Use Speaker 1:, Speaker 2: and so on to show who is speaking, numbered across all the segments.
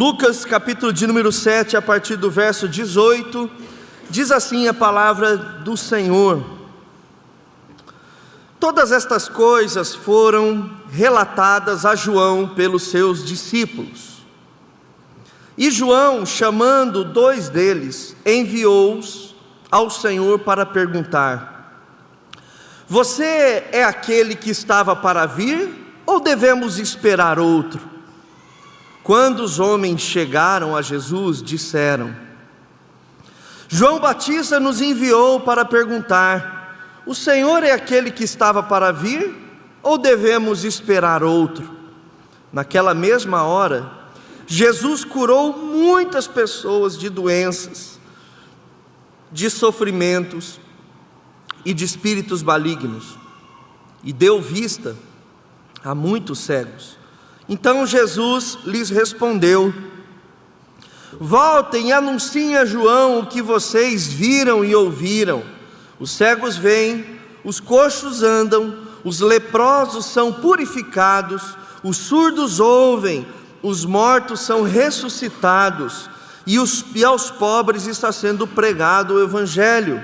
Speaker 1: Lucas capítulo de número 7, a partir do verso 18, diz assim a palavra do Senhor: Todas estas coisas foram relatadas a João pelos seus discípulos. E João, chamando 2 deles, enviou-os ao Senhor para perguntar: Você é aquele que estava para vir, ou devemos esperar outro? Quando os homens chegaram a Jesus, disseram: João Batista nos enviou para perguntar: O Senhor é aquele que estava para vir, ou devemos esperar outro? Naquela mesma hora, Jesus curou muitas pessoas de doenças, de sofrimentos e de espíritos malignos, e deu vista a muitos cegos. Então Jesus lhes respondeu: Voltem e anunciem a João o que vocês viram e ouviram. Os cegos veem, os coxos andam, os leprosos são purificados, os surdos ouvem, os mortos são ressuscitados, e aos pobres está sendo pregado o Evangelho.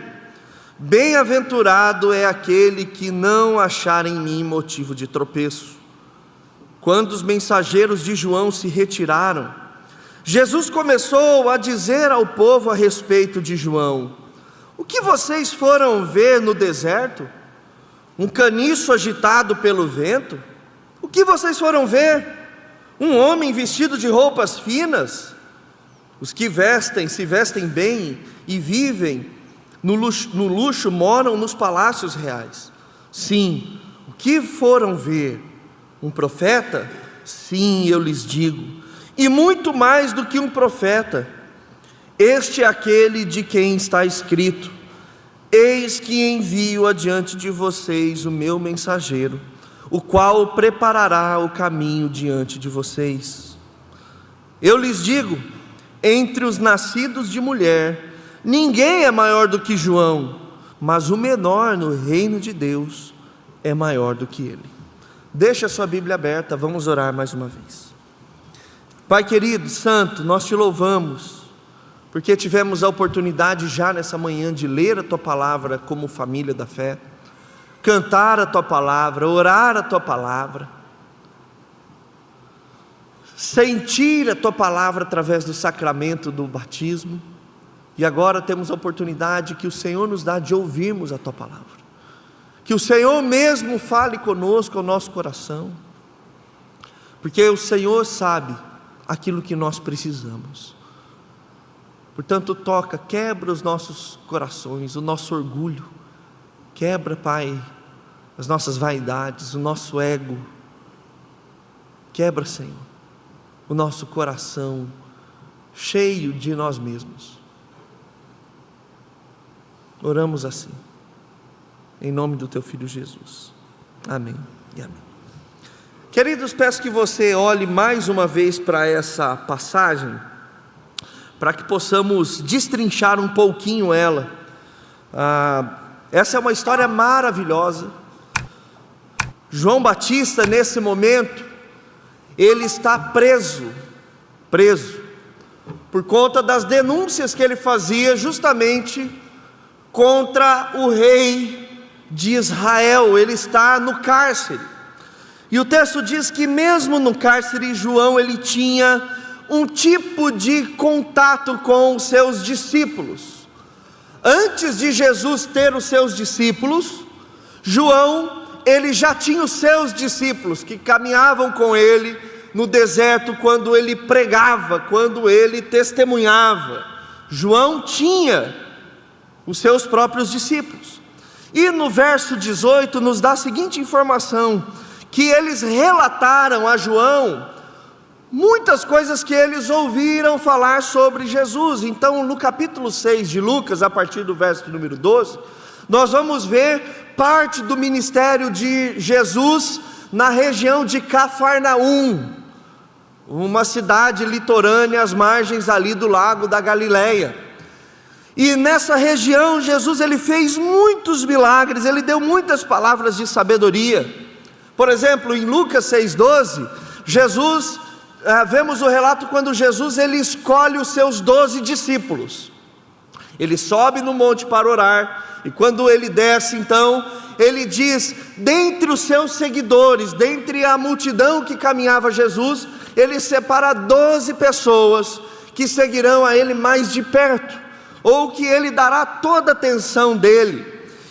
Speaker 1: Bem-aventurado é aquele que não achar em mim motivo de tropeço. Quando os mensageiros de João se retiraram, Jesus começou a dizer ao povo a respeito de João: O que vocês foram ver no deserto? Um caniço agitado pelo vento? O que vocês foram ver? Um homem vestido de roupas finas? Os que se vestem bem e vivem no luxo moram nos palácios reais. Sim, o que foram ver? Um profeta? Sim, eu lhes digo, e muito mais do que um profeta. Este é aquele de quem está escrito: Eis que envio adiante de vocês o meu mensageiro, o qual preparará o caminho diante de vocês. Eu lhes digo, entre os nascidos de mulher, ninguém é maior do que João, mas o menor no reino de Deus é maior do que ele. Deixa a sua Bíblia aberta, vamos orar mais uma vez. Pai querido, santo, nós te louvamos, porque tivemos a oportunidade já nessa manhã de ler a tua palavra como família da fé, cantar a tua palavra, orar a tua palavra, sentir a tua palavra através do sacramento do batismo, e agora temos a oportunidade que o Senhor nos dá de ouvirmos a tua palavra. Que o Senhor mesmo fale conosco ao nosso coração, porque o Senhor sabe aquilo que nós precisamos. Portanto, toca, quebra os nossos corações, o nosso orgulho, quebra, Pai, as nossas vaidades, o nosso ego, quebra, Senhor, o nosso coração cheio de nós mesmos. Oramos assim, em nome do teu Filho Jesus, amém e amém. Queridos, peço que você olhe mais uma vez para essa passagem, para que possamos destrinchar um pouquinho ela. Essa é uma história maravilhosa. João Batista, nesse momento, ele está preso, por conta das denúncias que ele fazia justamente contra o rei de Israel. Ele está no cárcere, e o texto diz que mesmo no cárcere, João ele tinha um tipo de contato com os seus discípulos. Antes de Jesus ter os seus discípulos, João ele já tinha os seus discípulos que caminhavam com ele no deserto, quando ele pregava, quando ele testemunhava. João tinha os seus próprios discípulos. E no verso 18 nos dá a seguinte informação: que eles relataram a João muitas coisas que eles ouviram falar sobre Jesus. Então, no capítulo 6 de Lucas, a partir do verso número 12, nós vamos ver parte do ministério de Jesus na região de Cafarnaum, uma cidade litorânea às margens ali do lago da Galileia. E nessa região, Jesus ele fez muitos milagres, ele deu muitas palavras de sabedoria. Por exemplo, em Lucas 6,12, Jesus vemos o relato quando Jesus ele escolhe os seus 12 discípulos. Ele sobe no monte para orar, e quando ele desce, então, ele diz, dentre os seus seguidores, dentre a multidão que caminhava Jesus, ele separa 12 pessoas que seguirão a ele mais de perto, ou que ele dará toda a atenção dele.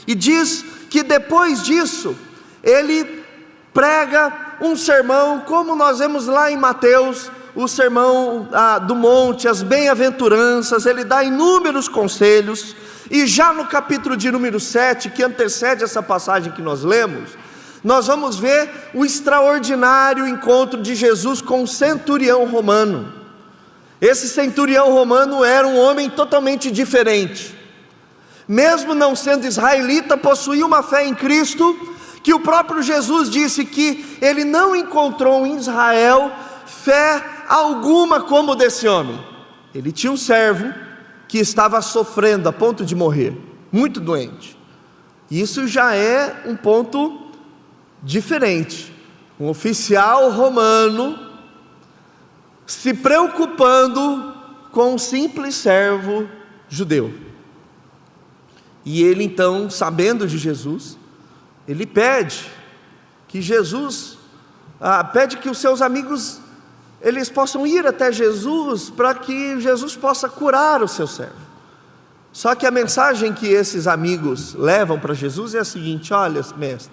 Speaker 1: E diz que depois disso, ele prega um sermão, como nós vemos lá em Mateus, o sermão do monte, as bem-aventuranças. Ele dá inúmeros conselhos, e já no capítulo de número 7, que antecede essa passagem que nós lemos, nós vamos ver o extraordinário encontro de Jesus com um centurião romano. Esse centurião romano era um homem totalmente diferente, mesmo não sendo israelita, possuía uma fé em Cristo, que o próprio Jesus disse que ele não encontrou em Israel fé alguma como desse homem. Ele tinha um servo que estava sofrendo a ponto de morrer, muito doente. Isso já é um ponto diferente. Um oficial romano se preocupando com um simples servo judeu. E ele então, sabendo de Jesus, ele pede que Jesus, pede que os seus amigos, eles possam ir até Jesus, para que Jesus possa curar o seu servo. Só que a mensagem que esses amigos levam para Jesus é a seguinte: olha, mestre,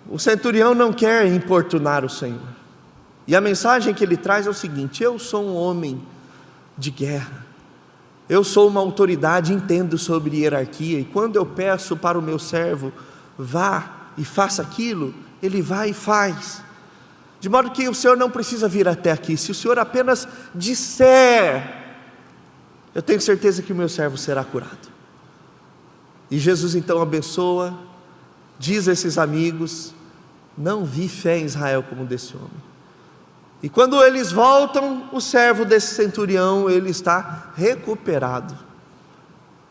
Speaker 1: o centurião não quer importunar o Senhor, e a mensagem que ele traz é o seguinte: eu sou um homem de guerra, eu sou uma autoridade, entendo sobre hierarquia, e quando eu peço para o meu servo, vá e faça aquilo, ele vai e faz, de modo que o Senhor não precisa vir até aqui. Se o Senhor apenas disser, eu tenho certeza que o meu servo será curado. E Jesus então abençoa, diz a esses amigos: não vi fé em Israel como desse homem. E quando eles voltam, o servo desse centurião, ele está recuperado.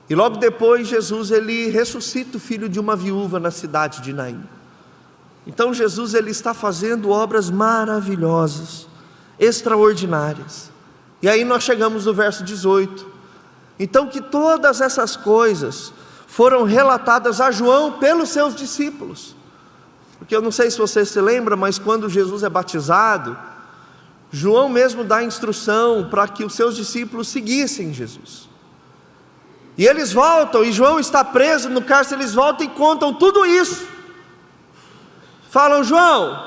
Speaker 1: E logo depois Jesus ele ressuscita o filho de uma viúva na cidade de Naim. Então Jesus ele está fazendo obras maravilhosas, extraordinárias. E aí nós chegamos no verso 18. Então que todas essas coisas foram relatadas a João pelos seus discípulos. Porque eu não sei se você se lembra, mas quando Jesus é batizado, João mesmo dá instrução para que os seus discípulos seguissem Jesus. E eles voltam, e João está preso no cárcere, eles voltam e contam tudo isso. Falam: João,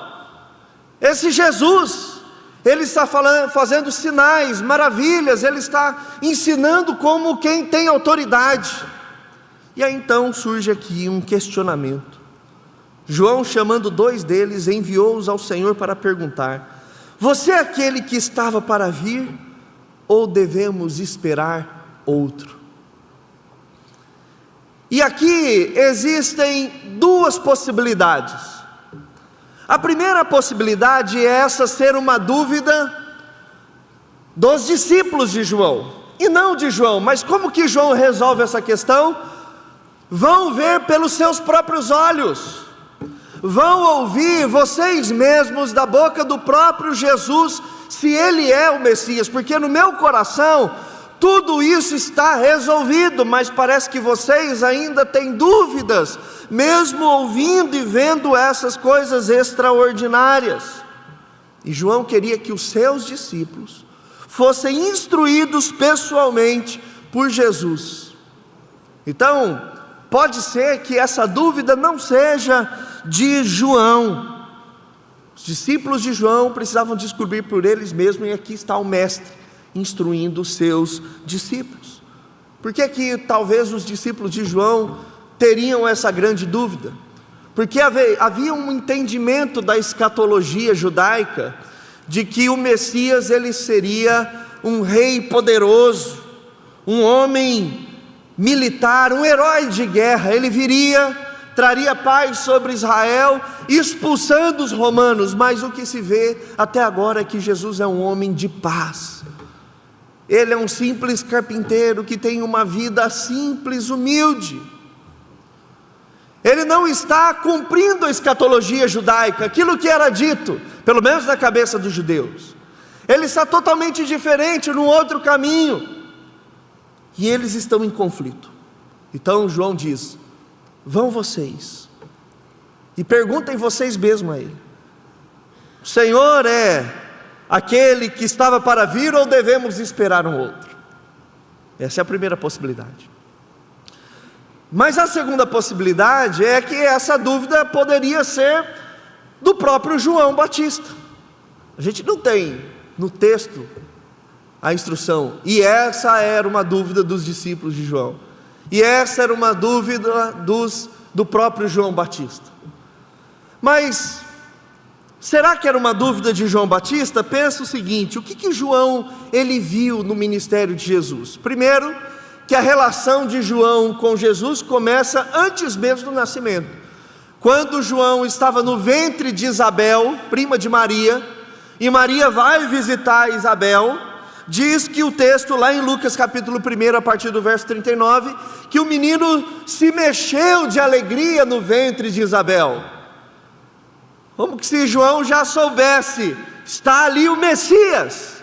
Speaker 1: esse Jesus, ele está fazendo sinais, maravilhas, ele está ensinando como quem tem autoridade. E aí então surge aqui um questionamento. João, chamando 2 deles, enviou-os ao Senhor para perguntar: você é aquele que estava para vir, ou devemos esperar outro? E aqui existem 2 possibilidades. A primeira possibilidade é essa ser uma dúvida dos discípulos de João, e não de João. Mas como que João resolve essa questão? Vão ver pelos seus próprios olhos, vão ouvir vocês mesmos da boca do próprio Jesus, se ele é o Messias, porque no meu coração tudo isso está resolvido, mas parece que vocês ainda têm dúvidas, mesmo ouvindo e vendo essas coisas extraordinárias. E João queria que os seus discípulos fossem instruídos pessoalmente por Jesus. Então, pode ser que essa dúvida não seja de João. Os discípulos de João precisavam descobrir por eles mesmos, e aqui está o mestre instruindo os seus discípulos. Por que que talvez os discípulos de João teriam essa grande dúvida? Porque havia um entendimento da escatologia judaica, de que o Messias ele seria um rei poderoso, um homem militar, um herói de guerra. Ele viria, traria paz sobre Israel, expulsando os romanos. Mas o que se vê até agora é que Jesus é um homem de paz. Ele é um simples carpinteiro que tem uma vida simples, humilde. Ele não está cumprindo a escatologia judaica, aquilo que era dito pelo menos na cabeça dos judeus. Ele está totalmente diferente, num outro caminho, e eles estão em conflito. Então João diz: vão vocês e perguntem vocês mesmos a ele: o Senhor é aquele que estava para vir, ou devemos esperar um outro? Essa é a primeira possibilidade. Mas a segunda possibilidade é que essa dúvida poderia ser do próprio João Batista. A gente não tem no texto a instrução, e essa era uma dúvida dos discípulos de João, e essa era uma dúvida do próprio João Batista. Mas será que era uma dúvida de João Batista? Pensa o seguinte: o que João ele viu no ministério de Jesus? Primeiro, que a relação de João com Jesus começa antes mesmo do nascimento. Quando João estava no ventre de Isabel, prima de Maria, e Maria vai visitar Isabel, diz que o texto lá em Lucas capítulo 1, a partir do verso 39, que o menino se mexeu de alegria no ventre de Isabel. Como que se João já soubesse: está ali o Messias.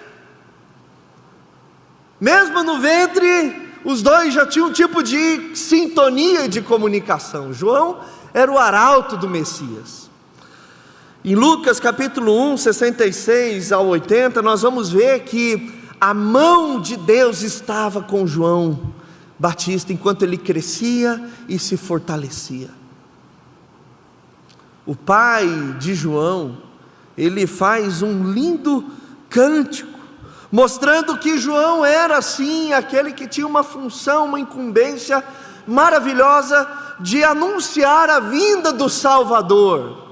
Speaker 1: Mesmo no ventre, os dois já tinham um tipo de sintonia e de comunicação. João era o arauto do Messias. Em Lucas capítulo 1, 66 ao 80, nós vamos ver que a mão de Deus estava com João Batista enquanto ele crescia e se fortalecia. O pai de João, ele faz um lindo cântico, mostrando que João era sim aquele que tinha uma função, uma incumbência maravilhosa de anunciar a vinda do Salvador.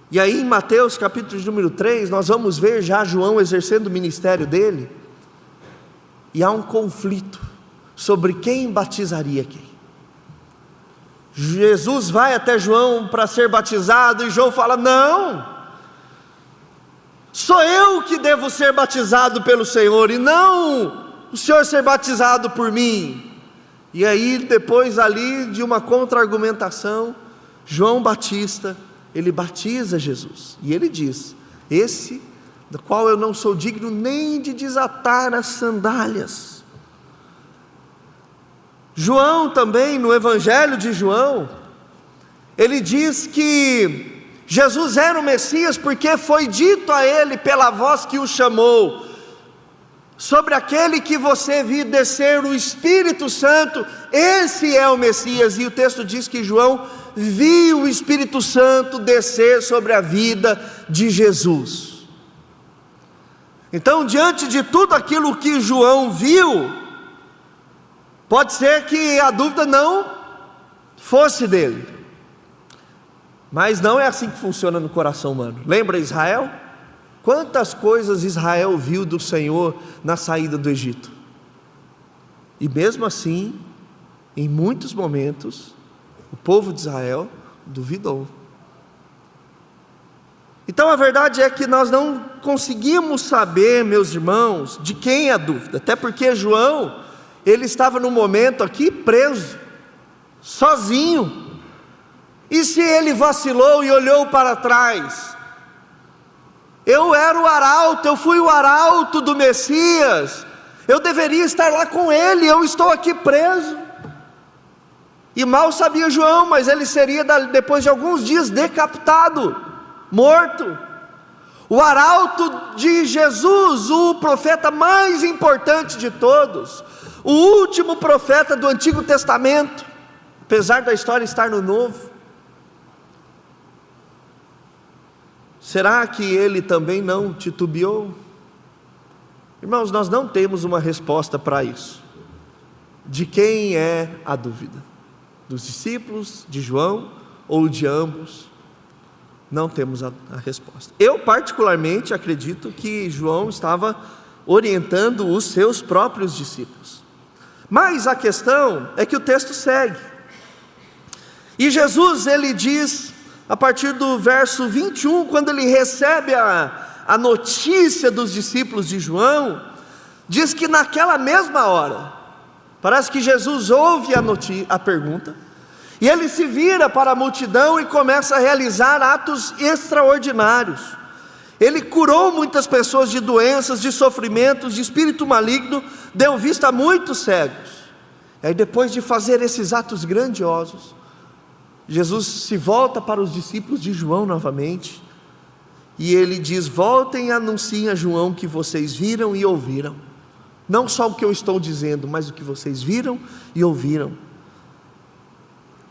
Speaker 1: E aí em Mateus capítulo número 3, nós vamos ver já João exercendo o ministério dele, e há um conflito sobre quem batizaria quem. Jesus vai até João para ser batizado, e João fala: não, sou eu que devo ser batizado pelo Senhor, e não o Senhor ser batizado por mim. E aí depois ali de uma contra-argumentação, João Batista, ele batiza Jesus, e ele diz: esse do qual eu não sou digno nem de desatar as sandálias. João também, no Evangelho de João, ele diz que Jesus era o Messias porque foi dito a ele pela voz que o chamou: sobre aquele que você viu descer o Espírito Santo, esse é o Messias. E o texto diz que João viu o Espírito Santo descer sobre a vida de Jesus. Então, diante de tudo aquilo que João viu, pode ser que a dúvida não fosse dele, mas não é assim que funciona no coração humano. Lembra Israel? Quantas coisas Israel viu do Senhor na saída do Egito, e mesmo assim, em muitos momentos, o povo de Israel duvidou. Então a verdade é que nós não conseguimos saber, meus irmãos, de quem é a dúvida, até porque João, ele estava no momento aqui preso, sozinho, e se ele vacilou e olhou para trás, eu era o arauto, eu fui o arauto do Messias, eu deveria estar lá com ele, eu estou aqui preso. E mal sabia João, mas ele seria depois de alguns dias decapitado, morto. O arauto de Jesus, o profeta mais importante de todos, o último profeta do Antigo Testamento, apesar da história estar no Novo. Será que ele também não titubeou? Irmãos, nós não temos uma resposta para isso. De quem é a dúvida? Dos discípulos, de João ou de ambos? Não temos a resposta. Eu particularmente acredito que João estava orientando os seus próprios discípulos. Mas a questão é que o texto segue. E Jesus, ele diz, a partir do verso 21, quando ele recebe a notícia dos discípulos de João, diz que naquela mesma hora, parece que Jesus ouve a pergunta, E ele se vira para a multidão e começa a realizar atos extraordinários. Ele curou muitas pessoas de doenças, de sofrimentos, de espírito maligno, deu vista a muitos cegos. E aí, depois de fazer esses atos grandiosos, Jesus se volta para os discípulos de João novamente, e ele diz: voltem e anunciem a João que vocês viram e ouviram. Não só o que eu estou dizendo, mas o que vocês viram e ouviram.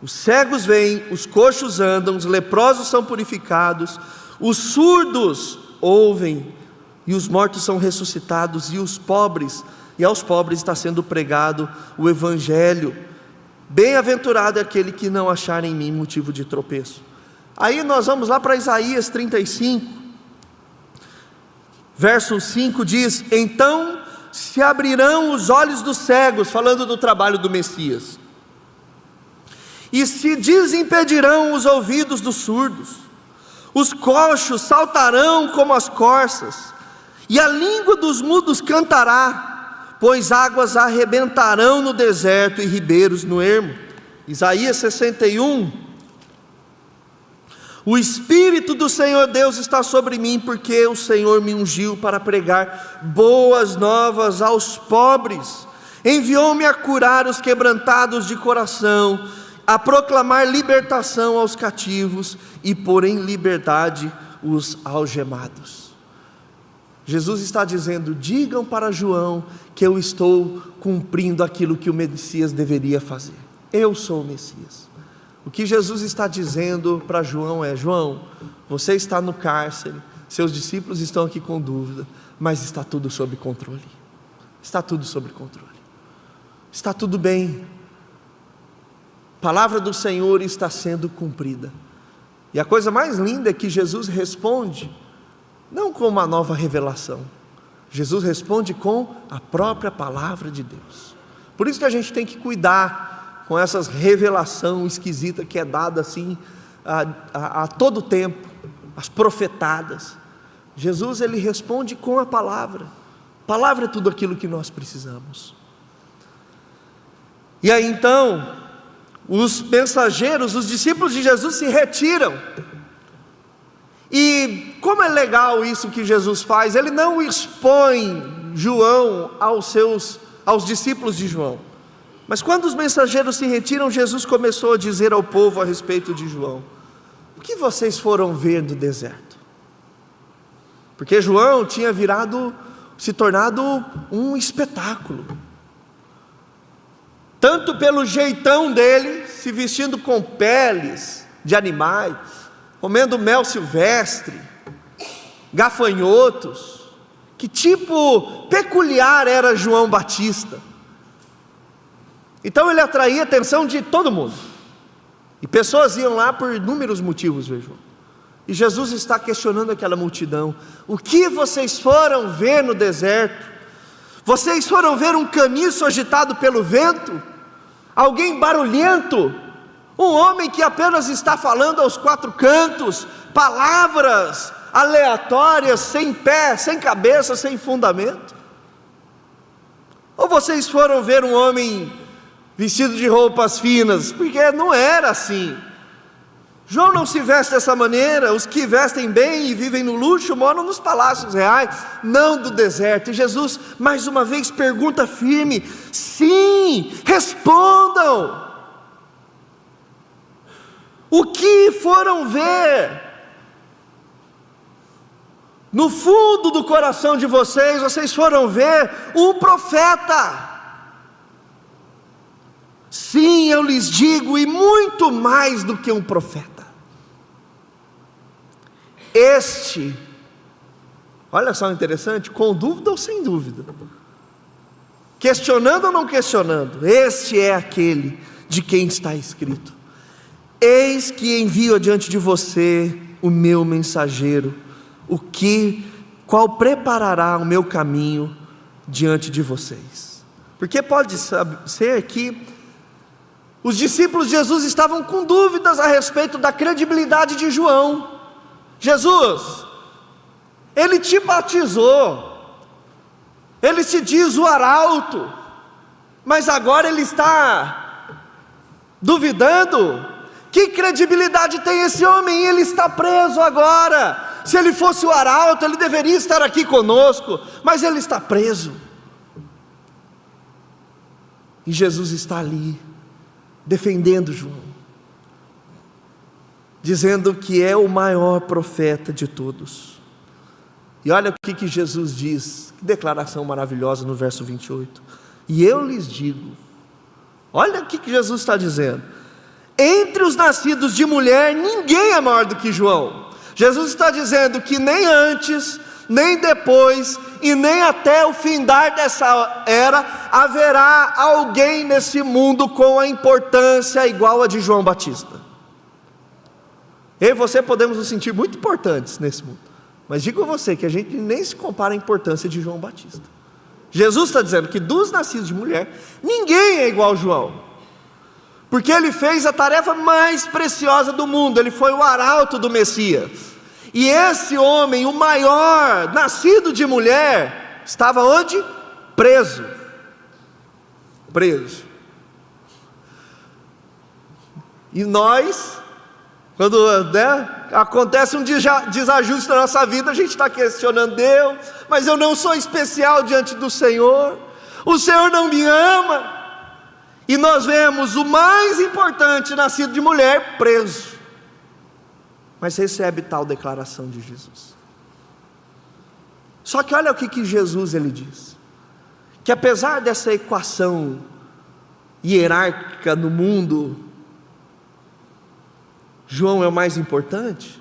Speaker 1: Os cegos veem, os coxos andam, os leprosos são purificados, os surdos ouvem, e os mortos são ressuscitados, e aos pobres está sendo pregado o Evangelho. Bem-aventurado é aquele que não achar em mim motivo de tropeço. Aí nós vamos lá para Isaías 35, verso 5 diz: então se abrirão os olhos dos cegos, falando do trabalho do Messias, e se desimpedirão os ouvidos dos surdos, os coxos saltarão como as corças, e a língua dos mudos cantará, pois águas arrebentarão no deserto e ribeiros no ermo. Isaías 61, o Espírito do Senhor Deus está sobre mim, porque o Senhor me ungiu para pregar boas novas aos pobres, enviou-me a curar os quebrantados de coração, a proclamar libertação aos cativos e pôr em liberdade os algemados. Jesus está dizendo: digam para João que eu estou cumprindo aquilo que o Messias deveria fazer. Eu sou o Messias. O que Jesus está dizendo para João é: João, você está no cárcere, seus discípulos estão aqui com dúvida, mas está tudo sob controle. Está tudo sob controle. Está tudo bem. A palavra do Senhor está sendo cumprida. E a coisa mais linda é que Jesus responde não com uma nova revelação, Jesus responde com a própria palavra de Deus. Por isso que a gente tem que cuidar com essas revelações esquisitas que é dada assim a todo tempo, as profetadas. Jesus, ele responde com a palavra. A palavra é tudo aquilo que nós precisamos. E aí então os mensageiros, os discípulos de Jesus se retiram. E como é legal isso que Jesus faz, ele não expõe João aos discípulos de João. Mas quando os mensageiros se retiram, Jesus começou a dizer ao povo a respeito de João: o que vocês foram ver no deserto? Porque João tinha se tornado um espetáculo. Tanto pelo jeitão dele, se vestindo com peles de animais, comendo mel silvestre, gafanhotos. Que tipo peculiar era João Batista. Então ele atraía a atenção de todo mundo, e pessoas iam lá por inúmeros motivos ver João. E Jesus está questionando aquela multidão: o que vocês foram ver no deserto? Vocês foram ver um caniço agitado pelo vento? Alguém barulhento? Um homem que apenas está falando aos quatro cantos, palavras aleatórias, sem pé, sem cabeça, sem fundamento? Ou vocês foram ver um homem vestido de roupas finas? Porque não era assim. João não se veste dessa maneira. Os que vestem bem e vivem no luxo moram nos palácios reais, não do deserto. E Jesus mais uma vez pergunta firme: sim, respondam. O que foram ver? No fundo do coração de vocês foram ver um profeta. Sim, eu lhes digo, e muito mais do que um profeta. Este, olha só interessante, com dúvida ou sem dúvida, questionando ou não questionando, este é aquele de quem está escrito: eis que envio adiante de você o meu mensageiro, qual preparará o meu caminho diante de vocês. Porque pode ser que os discípulos de Jesus estavam com dúvidas a respeito da credibilidade de João. Jesus, ele te batizou, ele se diz o arauto, mas agora ele está duvidando. Que credibilidade tem esse homem? Ele está preso agora. Se ele fosse o arauto, ele deveria estar aqui conosco, mas ele está preso. E Jesus está ali, defendendo João, dizendo que é o maior profeta de todos. E olha o que Jesus diz, que declaração maravilhosa no verso 28. E eu lhes digo, olha o que Jesus está dizendo: entre os nascidos de mulher, ninguém é maior do que João. Jesus está dizendo que nem antes, nem depois, e nem até o findar dessa era, haverá alguém nesse mundo com a importância igual a de João Batista. Eu e você podemos nos sentir muito importantes nesse mundo, mas digo a você que a gente nem se compara à importância de João Batista. Jesus está dizendo que dos nascidos de mulher, ninguém é igual a João, porque ele fez a tarefa mais preciosa do mundo. Ele foi o arauto do Messias. E esse homem, o maior, nascido de mulher, estava onde? Preso. Preso. E nós, quando acontece um desajuste na nossa vida, a gente está questionando Deus, mas eu não sou especial diante do Senhor, o Senhor não me ama. E nós vemos o mais importante, nascido de mulher, preso, mas recebe tal declaração de Jesus. Só que olha o que Jesus ele diz, que apesar dessa equação hierárquica no mundo, João é o mais importante.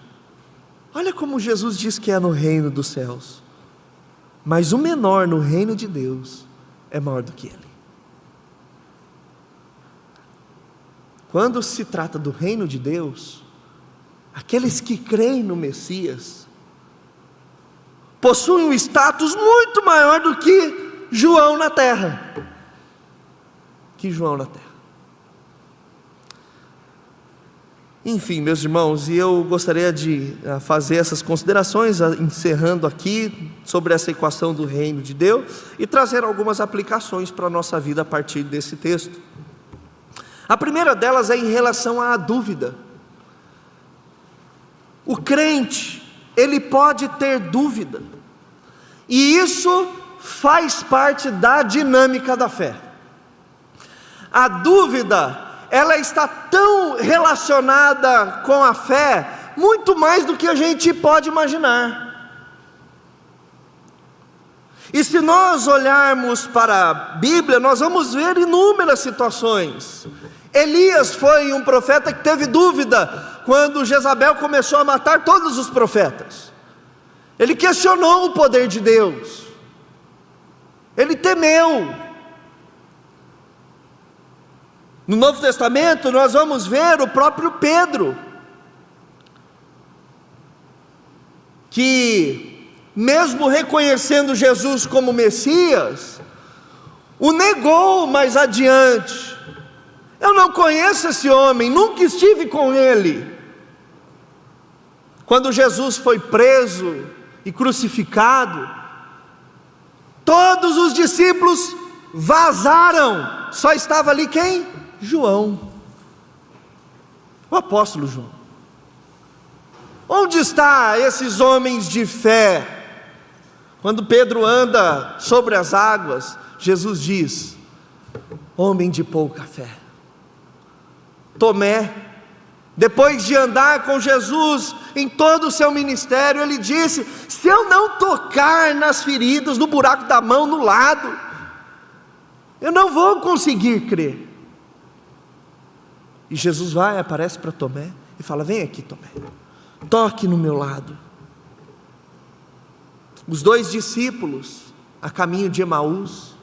Speaker 1: Olha como Jesus diz que é no reino dos céus, mas o menor no reino de Deus é maior do que ele. Quando se trata do reino de Deus, aqueles que creem no Messias possuem um status muito maior do que João na terra. Enfim, meus irmãos, e eu gostaria de fazer essas considerações, encerrando aqui sobre essa equação do reino de Deus, e trazer algumas aplicações para a nossa vida a partir desse texto. A primeira delas é em relação à dúvida. O crente, ele pode ter dúvida, e isso faz parte da dinâmica da fé. A dúvida, ela está tão relacionada com a fé, muito mais do que a gente pode imaginar. E se nós olharmos para a Bíblia, nós vamos ver inúmeras situações. Elias foi um profeta que teve dúvida quando Jezabel começou a matar todos os profetas. Ele questionou o poder de Deus, ele temeu. No Novo Testamento nós vamos ver o próprio Pedro, que mesmo reconhecendo Jesus como Messias, o negou mais adiante. Eu não conheço esse homem, nunca estive com ele. Quando Jesus foi preso e crucificado, todos os discípulos vazaram, só estava ali quem? João, o apóstolo João. Onde estão esses homens de fé? Quando Pedro anda sobre as águas, Jesus diz: homem de pouca fé. Tomé, depois de andar com Jesus em todo o seu ministério, ele disse: se eu não tocar nas feridas, no buraco da mão, no lado, eu não vou conseguir crer. E Jesus vai, aparece para Tomé e fala: vem aqui, Tomé, toque no meu lado. Os dois discípulos, a caminho de Emaús,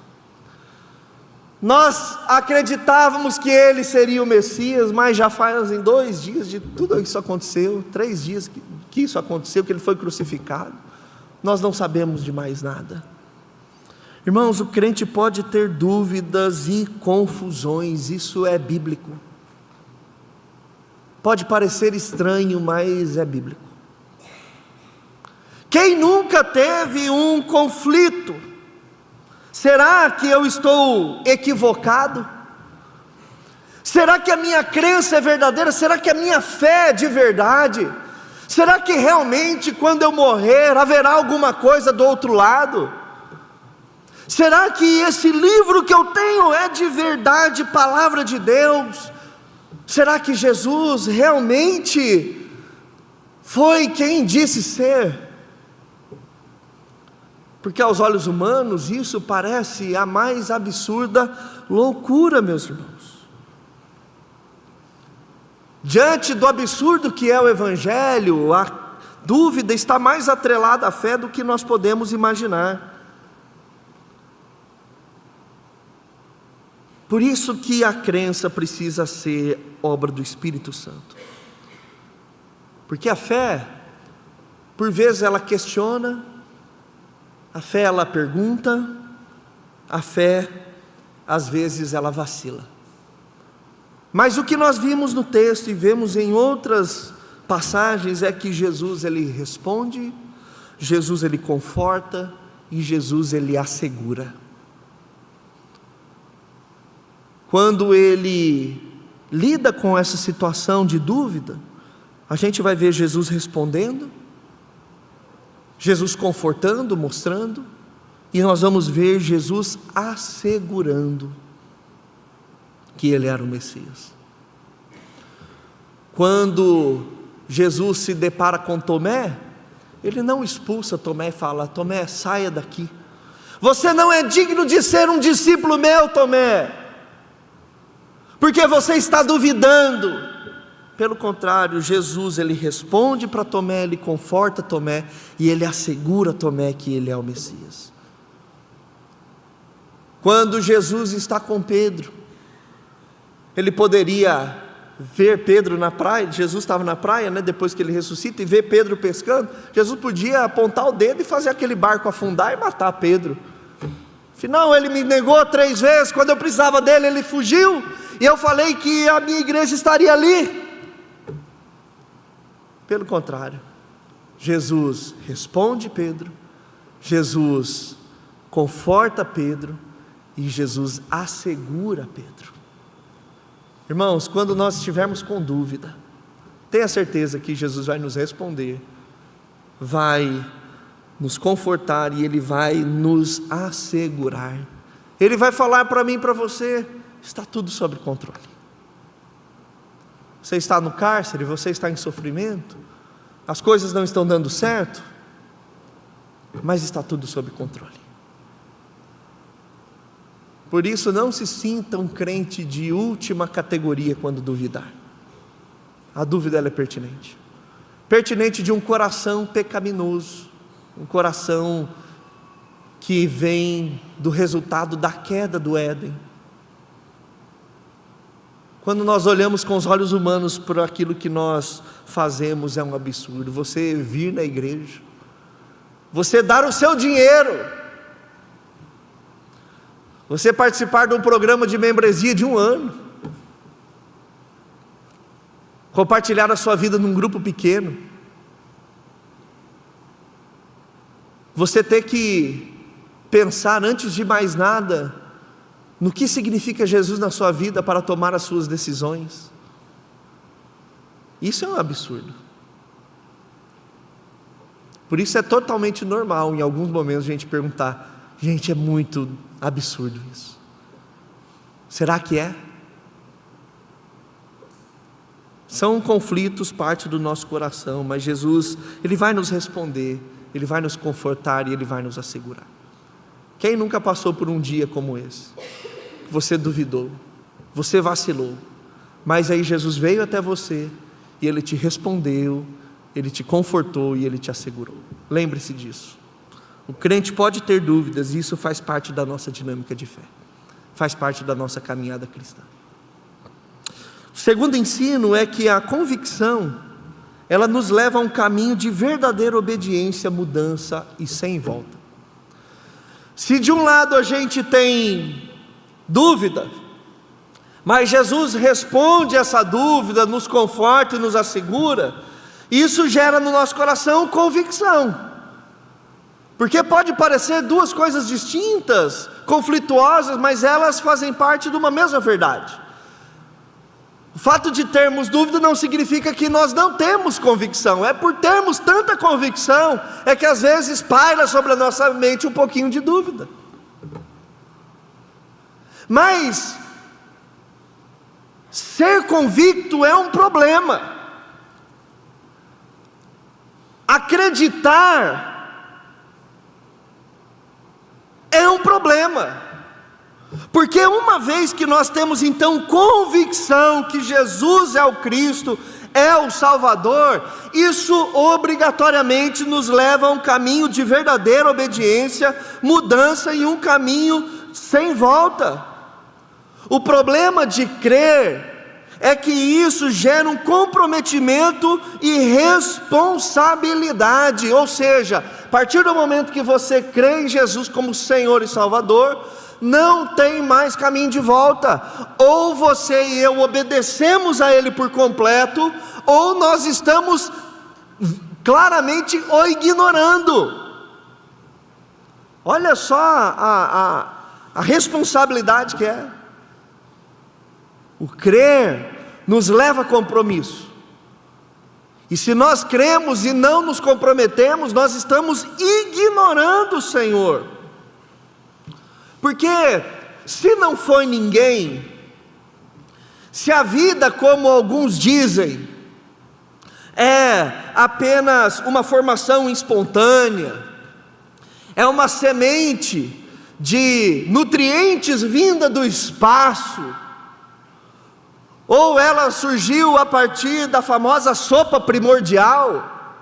Speaker 1: nós acreditávamos que ele seria o Messias, mas já fazem 2 dias de tudo isso aconteceu, 3 dias que isso aconteceu, que ele foi crucificado. Nós não sabemos de mais nada. Irmãos, o crente pode ter dúvidas e confusões, isso é bíblico. Pode parecer estranho, mas é bíblico. Quem nunca teve um conflito? Será que eu estou equivocado? Será que a minha crença é verdadeira? Será que a minha fé é de verdade? Será que realmente quando eu morrer haverá alguma coisa do outro lado? Será que esse livro que eu tenho é de verdade palavra de Deus? Será que Jesus realmente foi quem disse ser? Porque aos olhos humanos isso parece a mais absurda loucura, meus irmãos. Diante do absurdo que é o Evangelho, a dúvida está mais atrelada à fé do que nós podemos imaginar. Por isso que a crença precisa ser obra do Espírito Santo. Porque a fé, por vezes ela questiona, a fé ela pergunta, a fé às vezes ela vacila. Mas o que nós vimos no texto e vemos em outras passagens é que Jesus ele responde, Jesus ele conforta e Jesus ele assegura. Quando ele lida com essa situação de dúvida, a gente vai ver Jesus respondendo, Jesus confortando, mostrando, e nós vamos ver Jesus assegurando que ele era o Messias. Quando Jesus se depara com Tomé, ele não expulsa Tomé e fala: Tomé, saia daqui, você não é digno de ser um discípulo meu, Tomé, porque você está duvidando. Pelo contrário, Jesus ele responde para Tomé, ele conforta Tomé e ele assegura Tomé que ele é o Messias. Quando Jesus está com Pedro, ele poderia ver Pedro na praia, Jesus estava na praia, depois que ele ressuscita, e ver Pedro pescando. Jesus podia apontar o dedo e fazer aquele barco afundar e matar Pedro. Afinal, ele me negou 3 vezes, quando eu precisava dele ele fugiu, e eu falei que a minha igreja estaria ali. Pelo contrário, Jesus responde Pedro, Jesus conforta Pedro, e Jesus assegura Pedro. Irmãos, quando nós estivermos com dúvida, tenha certeza que Jesus vai nos responder, vai nos confortar e Ele vai nos assegurar. Ele vai falar para mim e para você: está tudo sob controle. Você está no cárcere, você está em sofrimento, as coisas não estão dando certo, mas está tudo sob controle. Por isso não se sinta um crente de última categoria quando duvidar. A dúvida ela é pertinente. Pertinente de um coração pecaminoso, um coração que vem do resultado da queda do Éden. Quando nós olhamos com os olhos humanos para aquilo que nós fazemos, é um absurdo. Você vir na igreja, você dar o seu dinheiro, você participar de um programa de membresia de 1 ano, compartilhar a sua vida num grupo pequeno, você ter que pensar antes de mais nada no que significa Jesus na sua vida para tomar as suas decisões. Isso é um absurdo. Por isso é totalmente normal em alguns momentos a gente perguntar: gente, é muito absurdo isso. Será que é? São conflitos, parte do nosso coração, mas Jesus, Ele vai nos responder, Ele vai nos confortar e Ele vai nos assegurar. Quem nunca passou por um dia como esse? Você duvidou, você vacilou, mas aí Jesus veio até você e Ele te respondeu, Ele te confortou e Ele te assegurou. Lembre-se disso. O crente pode ter dúvidas, e isso faz parte da nossa dinâmica de fé, faz parte da nossa caminhada cristã. O segundo ensino é que a convicção, ela nos leva a um caminho de verdadeira obediência, mudança e sem volta. Se de um lado a gente tem dúvida, mas Jesus responde essa dúvida, nos conforta e nos assegura, isso gera no nosso coração convicção. Porque pode parecer 2 coisas distintas, conflituosas, mas elas fazem parte de uma mesma verdade. O fato de termos dúvida não significa que nós não temos convicção. É por termos tanta convicção, é que às vezes paira sobre a nossa mente um pouquinho de dúvida. Mas ser convicto é um problema. Acreditar é um problema. Porque uma vez que nós temos então convicção que Jesus é o Cristo, é o Salvador, isso obrigatoriamente nos leva a um caminho de verdadeira obediência, mudança e um caminho sem volta. O problema de crer é que isso gera um comprometimento e responsabilidade, ou seja, a partir do momento que você crê em Jesus como Senhor e Salvador, não tem mais caminho de volta. Ou você e eu obedecemos a Ele por completo, ou nós estamos claramente o ignorando. Olha só a responsabilidade que é. O crer nos leva a compromisso. E se nós cremos e não nos comprometemos, nós estamos ignorando o Senhor. Porque se não foi ninguém, se a vida, como alguns dizem, é apenas uma formação espontânea, é uma semente de nutrientes vinda do espaço, ou ela surgiu a partir da famosa sopa primordial,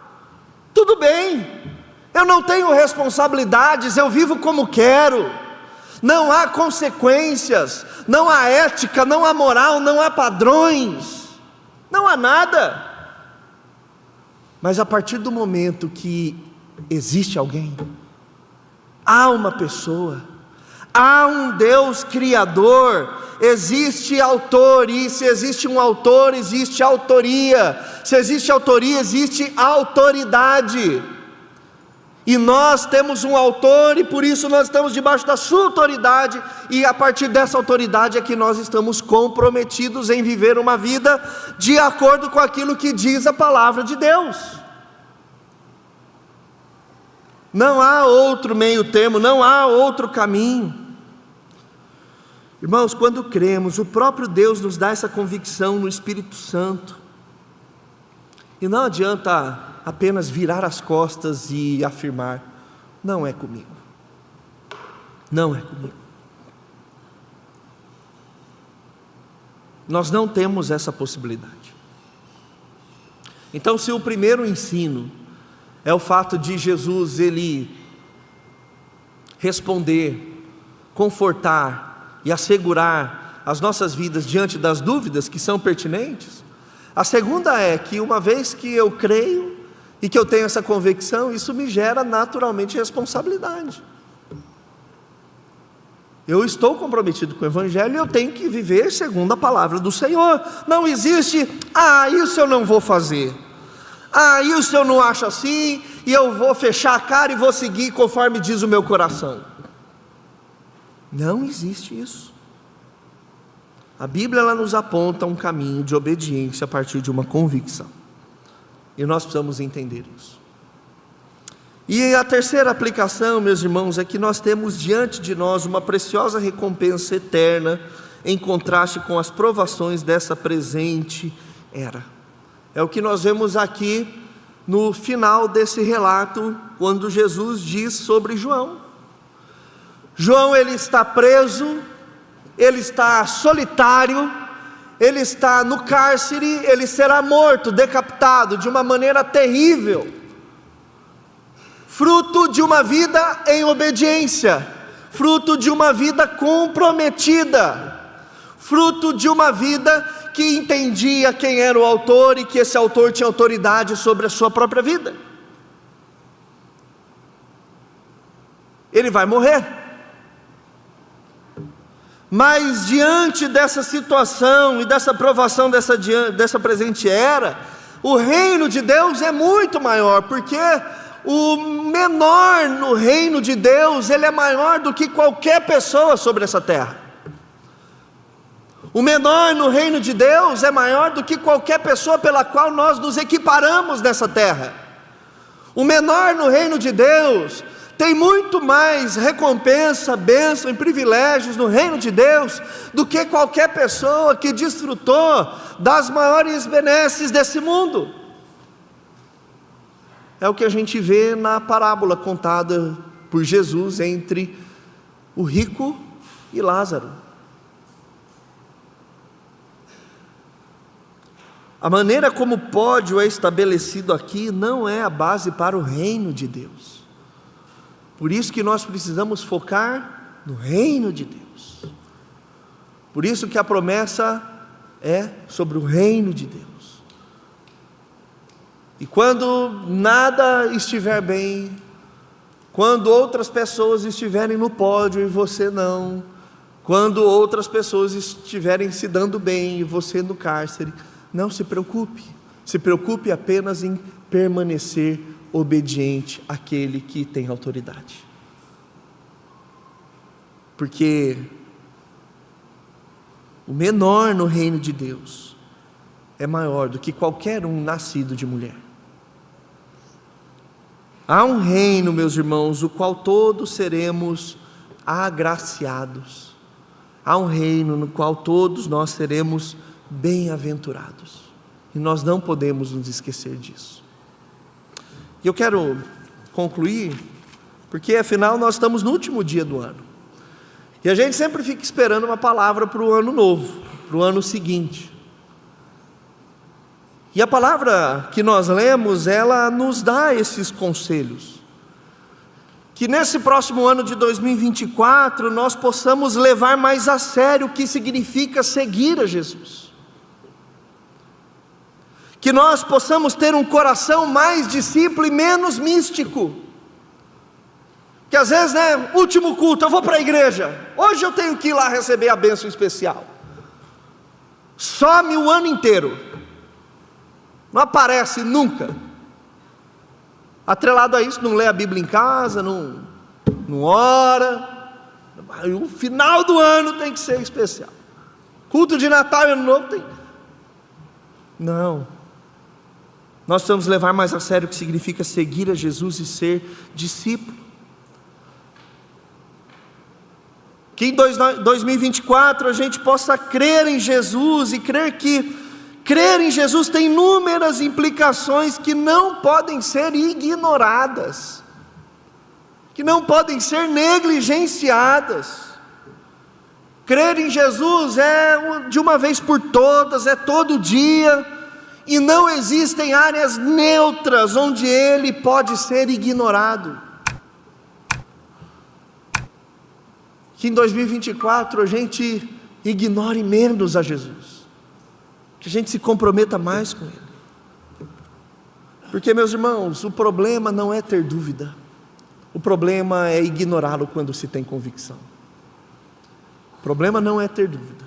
Speaker 1: tudo bem, eu não tenho responsabilidades, eu vivo como quero, não há consequências, não há ética, não há moral, não há padrões, não há nada. Mas a partir do momento que existe alguém, há uma pessoa, há um Deus Criador, existe autor, e se existe um autor, existe autoria, se existe autoria, existe autoridade, e nós temos um autor, e por isso nós estamos debaixo da sua autoridade, e a partir dessa autoridade é que nós estamos comprometidos em viver uma vida de acordo com aquilo que diz a palavra de Deus. Não há outro meio termo, não há outro caminho. Irmãos, quando cremos, o próprio Deus nos dá essa convicção no Espírito Santo, e não adianta apenas virar as costas e afirmar: não é comigo, não é comigo. Nós não temos essa possibilidade. Então, se o primeiro ensino é o fato de Jesus, Ele responder, confortar e assegurar as nossas vidas diante das dúvidas que são pertinentes, a segunda é que uma vez que eu creio e que eu tenho essa convicção, isso me gera naturalmente responsabilidade. Eu estou comprometido com o Evangelho e eu tenho que viver segundo a palavra do Senhor. Não existe, isso eu não vou fazer, isso eu não acho assim, e eu vou fechar a cara e vou seguir conforme diz o meu coração. Não existe isso. A Bíblia, ela nos aponta um caminho de obediência a partir de uma convicção, e nós precisamos entender isso. E a terceira aplicação, meus irmãos, é que nós temos diante de nós uma preciosa recompensa eterna, em contraste com as provações dessa presente era. É o que nós vemos aqui no final desse relato, quando Jesus diz sobre João. João, ele está preso, ele está solitário, ele está no cárcere, ele será morto, decapitado de uma maneira terrível, fruto de uma vida em obediência, fruto de uma vida comprometida, fruto de uma vida que entendia quem era o autor e que esse autor tinha autoridade sobre a sua própria vida. Ele vai morrer. Mas diante dessa situação e dessa provação dessa presente era, o reino de Deus é muito maior, porque o menor no reino de Deus, ele é maior do que qualquer pessoa sobre essa terra. O menor no reino de Deus é maior do que qualquer pessoa pela qual nós nos equiparamos nessa terra. O menor no reino de Deus tem muito mais recompensa, bênção e privilégios no reino de Deus do que qualquer pessoa que desfrutou das maiores benesses desse mundo. É o que a gente vê na parábola contada por Jesus entre o rico e Lázaro. A maneira como o pódio é estabelecido aqui não é a base para o reino de Deus. Por isso que nós precisamos focar no reino de Deus. Por isso que a promessa é sobre o reino de Deus. E quando nada estiver bem, quando outras pessoas estiverem no pódio e você não, quando outras pessoas estiverem se dando bem e você no cárcere, não se preocupe apenas em permanecer obediente àquele que tem autoridade. Porque o menor no reino de Deus é maior do que qualquer um nascido de mulher. Há um reino, meus irmãos, o qual todos seremos agraciados. Há um reino no qual todos nós seremos bem-aventurados. E nós não podemos nos esquecer disso. E eu quero concluir, porque afinal nós estamos no último dia do ano. E a gente sempre fica esperando uma palavra para o ano novo, para o ano seguinte. E a palavra que nós lemos, ela nos dá esses conselhos. Que nesse próximo ano de 2024, nós possamos levar mais a sério o que significa seguir a Jesus. Que nós possamos ter um coração mais discípulo e menos místico. Que às vezes, último culto, eu vou para a igreja, hoje eu tenho que ir lá receber a bênção especial. Some o ano inteiro. Não aparece nunca. Atrelado a isso, não lê a Bíblia em casa, não ora. O final do ano tem que ser especial. Culto de Natal e Ano Novo tem. Não. Nós precisamos levar mais a sério o que significa seguir a Jesus e ser discípulo. Que em 2024 a gente possa crer em Jesus e crer em Jesus tem inúmeras implicações que não podem ser ignoradas, que não podem ser negligenciadas. Crer em Jesus é de uma vez por todas, é todo dia, e não existem áreas neutras onde Ele pode ser ignorado. Que em 2024 a gente ignore menos a Jesus, que a gente se comprometa mais com Ele. Porque, meus irmãos, o problema não é ter dúvida, o problema é ignorá-lo quando se tem convicção. O problema não é ter dúvida,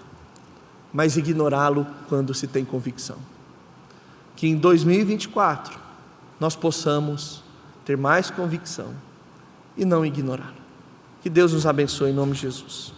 Speaker 1: mas ignorá-lo quando se tem convicção. Que em 2024 nós possamos ter mais convicção e não ignorá-lo. Que Deus nos abençoe em nome de Jesus.